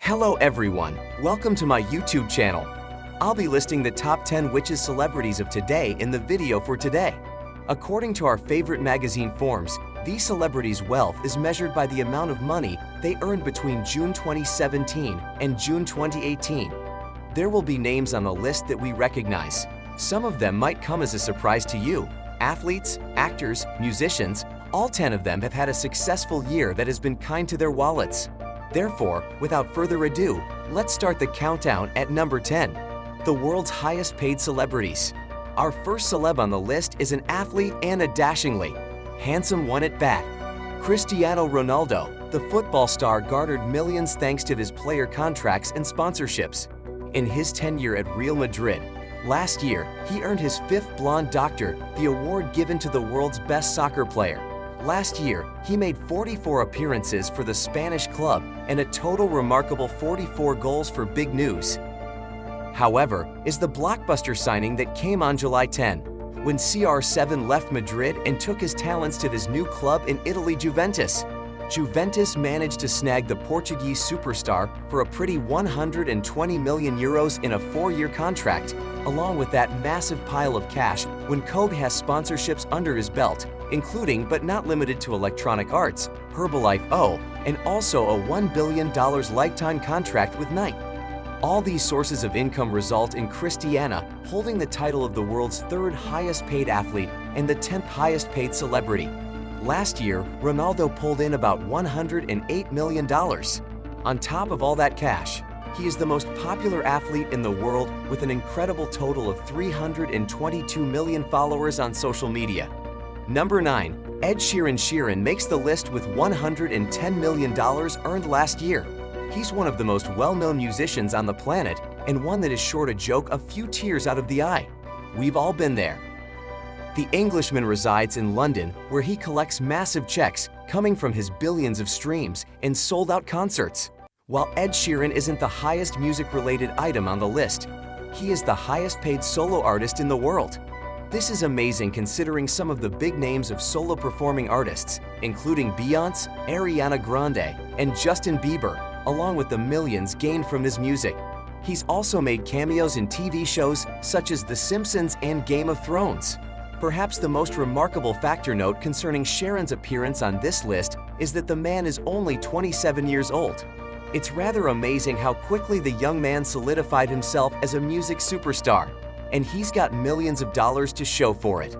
Hello everyone, welcome to my YouTube channel. I'll be listing the top 10 richest celebrities of today in the video for today. According to our favorite magazine Forbes, these celebrities' wealth is measured by the amount of money they earned between June 2017 and June 2018. There will be names on the list that we recognize. Some of them might come as a surprise to you. Athletes, actors, musicians, all 10 of them have had a successful year that has been kind to their wallets. Therefore, without further ado, let's start the countdown at number 10. The world's highest paid celebrities. Our first celeb on the list is an athlete and a dashingly handsome one at bat. Cristiano Ronaldo, the football star, garnered millions thanks to his player contracts and sponsorships. In his tenure at Real Madrid, last year, he earned his 5th Blonde Doctor, the award given to the world's best soccer player. Last year, he made 44 appearances for the Spanish club and a total remarkable 44 goals for Big News. However, is the blockbuster signing that came on July 10, when CR7 left Madrid and took his talents to his new club in Italy, Juventus. Juventus managed to snag the Portuguese superstar for a pretty 120 million euros in a 4-year contract. Along with that massive pile of cash, when Kobe has sponsorships under his belt, including but not limited to Electronic Arts, Herbalife O, and also a $1 billion lifetime contract with Nike. All these sources of income result in Cristiano holding the title of the world's 3rd highest paid athlete and the 10th highest paid celebrity. Last year, Ronaldo pulled in about $108 million. On top of all that cash, he is the most popular athlete in the world with an incredible total of 322 million followers on social media. Number 9. Ed Sheeran. Sheeran makes the list with $110 million earned last year. He's one of the most well-known musicians on the planet and one that is sure to joke a few tears out of the eye. We've all been there. The Englishman resides in London, where he collects massive checks coming from his billions of streams and sold-out concerts. While Ed Sheeran isn't the highest music-related item on the list, he is the highest-paid solo artist in the world. This is amazing considering some of the big names of solo performing artists, including Beyoncé, Ariana Grande, and Justin Bieber, along with the millions gained from his music. He's also made cameos in TV shows such as The Simpsons and Game of Thrones. Perhaps the most remarkable factor note concerning Sheeran's appearance on this list is that the man is only 27 years old. It's rather amazing how quickly the young man solidified himself as a music superstar, and he's got millions of dollars to show for it.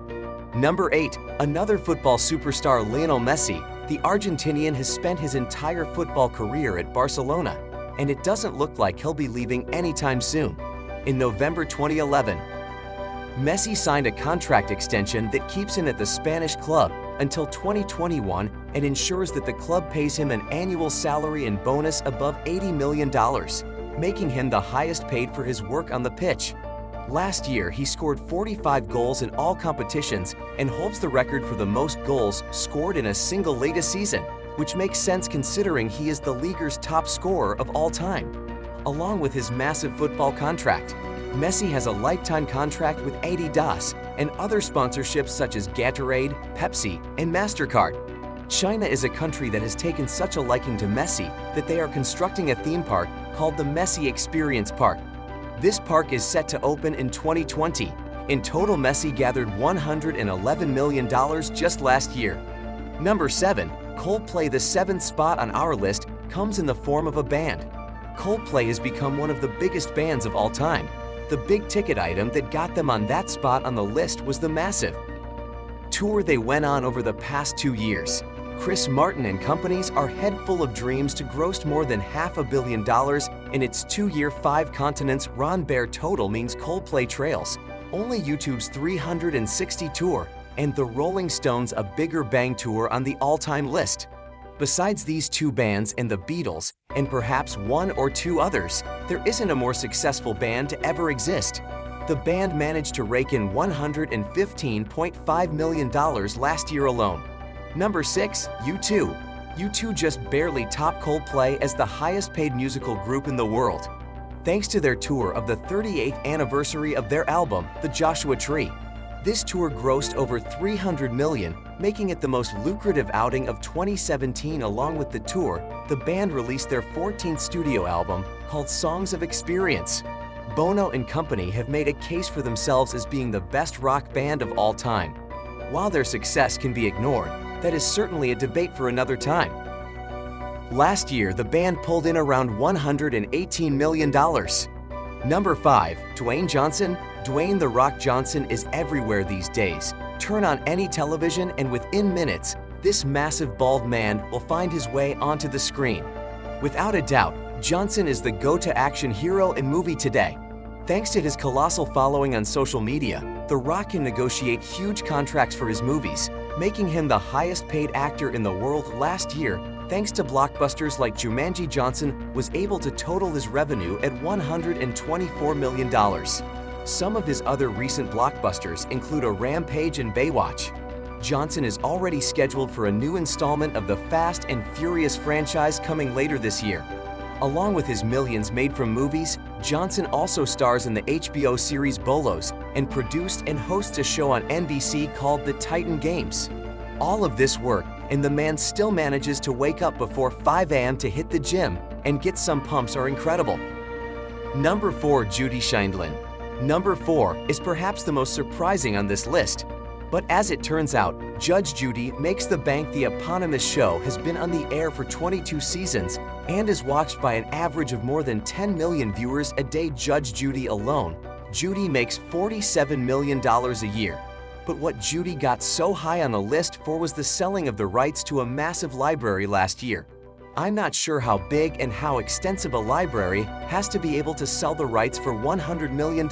Number 8. Another football superstar, Lionel Messi. The Argentinian has spent his entire football career at Barcelona, and it doesn't look like he'll be leaving anytime soon. In November 2011, Messi signed a contract extension that keeps him at the Spanish club until 2021 and ensures that the club pays him an annual salary and bonus above $80 million, making him the highest paid for his work on the pitch. Last year, he scored 45 goals in all competitions and holds the record for the most goals scored in a single latest season, which makes sense considering he is the league's top scorer of all time. Along with his massive football contract, Messi has a lifetime contract with Adidas and other sponsorships such as Gatorade, Pepsi, and MasterCard. China is a country that has taken such a liking to Messi that they are constructing a theme park called the Messi Experience Park. This park is set to open in 2020. In total, Messi gathered $111 million just last year. Number 7. Coldplay. The 7th spot on our list comes in the form of a band. Coldplay has become one of the biggest bands of all time. The big-ticket item that got them on that spot on the list was the massive tour they went on over the past 2 years. Chris Martin and companies are head full of dreams to gross more than $500 million in its 2-year 5 continents Ron Bear total means Coldplay trails only YouTube's 360 tour and the Rolling Stones' A Bigger Bang tour on the all-time list. Besides these 2 bands and the Beatles, and perhaps 1 or 2 others, there isn't a more successful band to ever exist. The band managed to rake in $115.5 million last year alone. Number 6. U2. U2 just barely topped Coldplay as the highest paid musical group in the world, thanks to their tour of the 38th anniversary of their album, The Joshua Tree. This tour grossed over $300 million, making it the most lucrative outing of 2017. Along with the tour, the band released their 14th studio album called Songs of Experience. Bono and company have made a case for themselves as being the best rock band of all time. While their success can be ignored, that is certainly a debate for another time. Last year, the band pulled in around $118 million. Number 5. Dwayne Johnson. Dwayne "The Rock" Johnson is everywhere these days. Turn on any television and within minutes, this massive bald man will find his way onto the screen. Without a doubt, Johnson is the go-to action hero in movie today. Thanks to his colossal following on social media, The Rock can negotiate huge contracts for his movies, making him the highest paid actor in the world. Last year, thanks to blockbusters like Jumanji, Johnson was able to total his revenue at $124 million. Some of his other recent blockbusters include a Rampage and Baywatch. Johnson is already scheduled for a new installment of the Fast and Furious franchise coming later this year. Along with his millions made from movies, Johnson also stars in the HBO series Bolos and produced and hosts a show on NBC called The Titan Games. All of this work, and the man still manages to wake up before 5 a.m. to hit the gym and get some pumps, are incredible. Number 4. Judy Sheindlin. Number 4 is perhaps the most surprising on this list. But as it turns out, Judge Judy Makes the Bank, the eponymous show, has been on the air for 22 seasons and is watched by an average of more than 10 million viewers a day. Judge Judy alone, Judy makes $47 million a year. But what Judy got so high on the list for was the selling of the rights to a massive library last year. I'm not sure how big and how extensive a library has to be able to sell the rights for $100 million.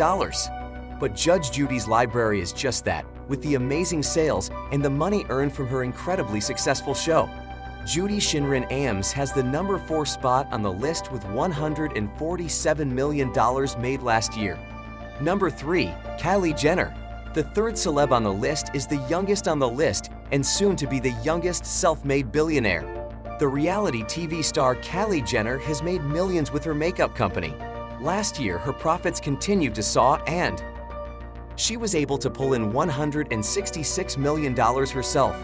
But Judge Judy's library is just that, with the amazing sales and the money earned from her incredibly successful show. Judy Sheindlin Ames has the number 4 spot on the list with $147 million made last year. Number 3. Kylie Jenner. The third celeb on the list is the youngest on the list and soon to be the youngest self-made billionaire. The reality TV star Kylie Jenner has made millions with her makeup company. Last year, her profits continued to soar and she was able to pull in $166 million herself.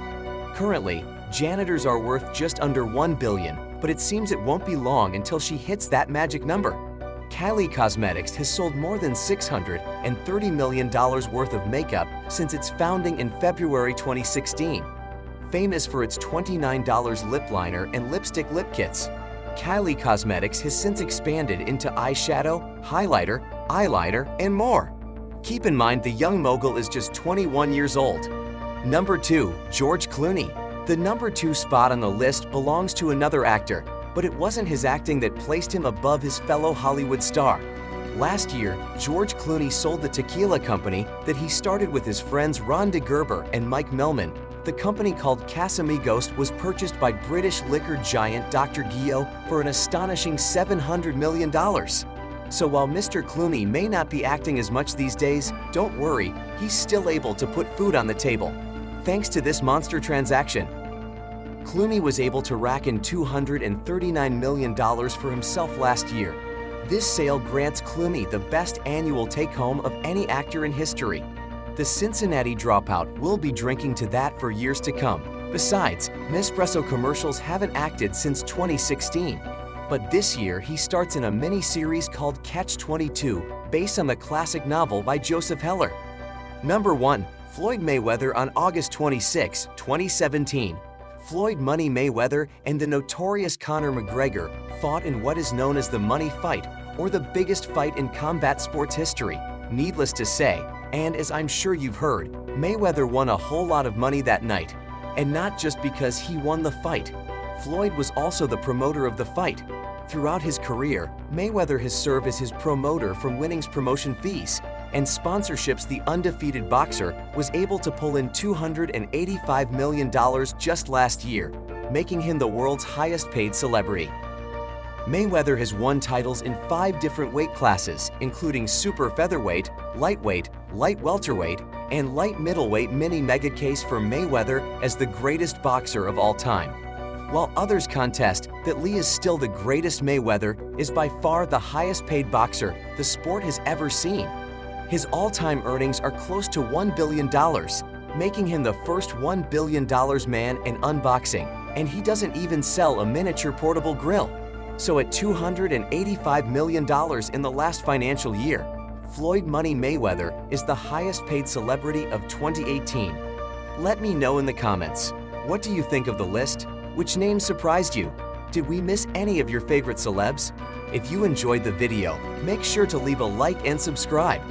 Currently, janitors are worth just under $1 billion, but it seems it won't be long until she hits that magic number. Kylie Cosmetics has sold more than $630 million worth of makeup since its founding in February 2016. Famous for its $29 lip liner and lipstick lip kits, Kylie Cosmetics has since expanded into eyeshadow, highlighter, eyeliner, and more. Keep in mind the young mogul is just 21 years old. Number 2. George Clooney. The number 2 spot on the list belongs to another actor, but it wasn't his acting that placed him above his fellow Hollywood star. Last year, George Clooney sold the tequila company that he started with his friends Ron DeGerber and Mike Millman. The company called Casamigos was purchased by British liquor giant Dr. Gio for an astonishing $700 million. So while Mr. Clooney may not be acting as much these days, don't worry, he's still able to put food on the table. Thanks to this monster transaction, Clooney was able to rack in $239 million for himself last year. This sale grants Clooney the best annual take-home of any actor in history. The Cincinnati dropout will be drinking to that for years to come. Besides, Nespresso commercials haven't acted since 2016. But this year, he starts in a mini-series called Catch-22, based on the classic novel by Joseph Heller. Number 1. Floyd Mayweather. On August 26, 2017, Floyd "Money" Mayweather and the notorious Conor McGregor fought in what is known as the Money Fight, or the biggest fight in combat sports history. Needless to say, and as I'm sure you've heard, Mayweather won a whole lot of money that night. And not just because he won the fight. Floyd was also the promoter of the fight. Throughout his career, Mayweather has served as his promoter from winnings promotion fees and sponsorships. The undefeated boxer was able to pull in $285 million just last year, making him the world's highest paid celebrity. Mayweather has won titles in 5 different weight classes, including super featherweight, lightweight, light welterweight, and light middleweight. Many mega case for Mayweather as the greatest boxer of all time. While others contest that Lee is still the greatest, Mayweather is by far the highest paid boxer the sport has ever seen. His all-time earnings are close to $1 billion, making him the first $1 billion man in unboxing, and he doesn't even sell a miniature portable grill. So at $285 million in the last financial year, Floyd Money Mayweather is the highest paid celebrity of 2018. Let me know in the comments, what do you think of the list? Which names surprised you? Did we miss any of your favorite celebs? If you enjoyed the video, make sure to leave a like and subscribe.